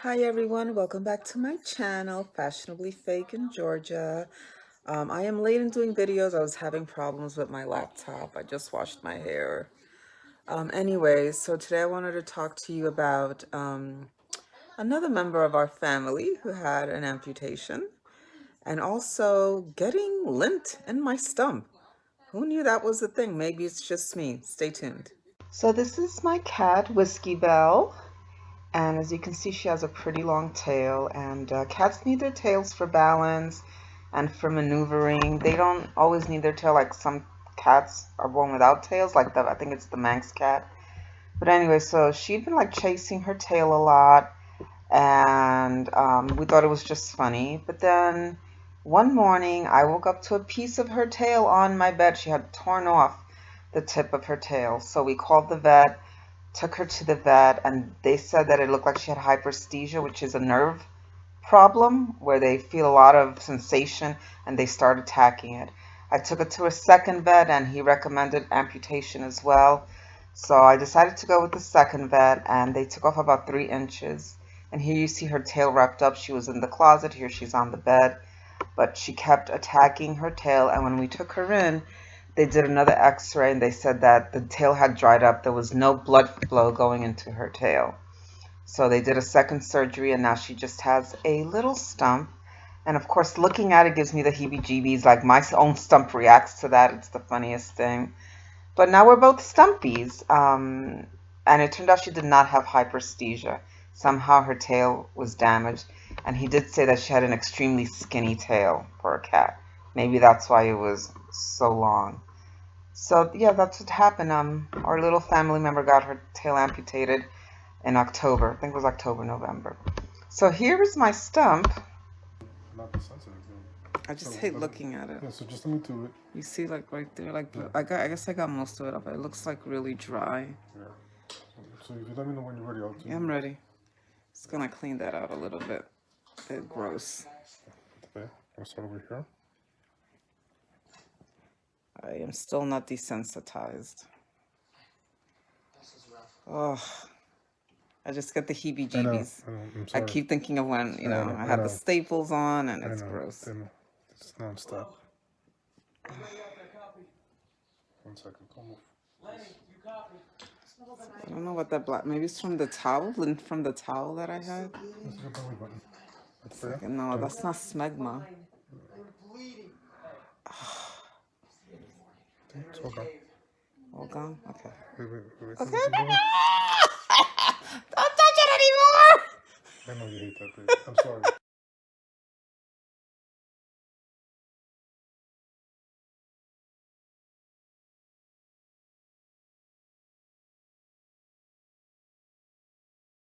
Hi everyone, welcome back to my channel, Fashionably Fake in Georgia. I am late in doing videos. I was having problems with my laptop. I just washed my hair. Anyways, so today I wanted to talk to you about another member of our family who had an amputation and also getting lint in my stump. Who knew that was a thing? Maybe it's just me. Stay tuned. So this is my cat, Whiskey Belle. And as you can see, she has a pretty long tail, and cats need their tails for balance and for maneuvering. They don't always need their tail, like some cats are born without tails, like I think it's the Manx cat. But anyway, so she'd been like chasing her tail a lot, and we thought it was just funny. But then one morning, I woke up to a piece of her tail on my bed. She had torn off the tip of her tail. So we called the vet, took her to the vet, and they said that it looked like she had hyperesthesia, which is a nerve problem where they feel a lot of sensation and they start attacking it. I took it to a second vet and he recommended amputation as well. So I decided to go with the second vet, and they took off about 3 inches. And here you see her tail wrapped up. She was in the closet. Here she's on the bed. But she kept attacking her tail, and when we took her in, they did another x-ray and they said that the tail had dried up. There was no blood flow going into her tail. So they did a second surgery, and now she just has a little stump. And of course, looking at it gives me the heebie-jeebies. Like, my own stump reacts to that. It's the funniest thing. But now we're both stumpies. And it turned out she did not have hyperesthesia. Somehow her tail was damaged. And he did say that she had an extremely skinny tail for a cat. Maybe that's why it was so long. So yeah, that's what happened. Our little family member got her tail amputated in October. I think it was October, November. So here is my stump. Not the sensitive thing. I just hate looking at it. Yeah, so just let me do it. You see, like right there, like I guess I got most of it up. It looks like really dry. Yeah. So if you let me know when you're ready, I'll do it. Yeah, I'm ready. Just gonna clean that out a little bit. It's gross. Okay, I'll start over here. I am still not desensitized. Oh, I just get the heebie-jeebies. I keep thinking of when, I have the staples on, and it's gross. It's nonstop. 1 second, come off. I don't know what that black, maybe it's from the towel, lint from the towel that I had. This is your belly button. That's fair. No, that's not smegma. It's all gone. All gone? Okay. Wait. Okay, baby!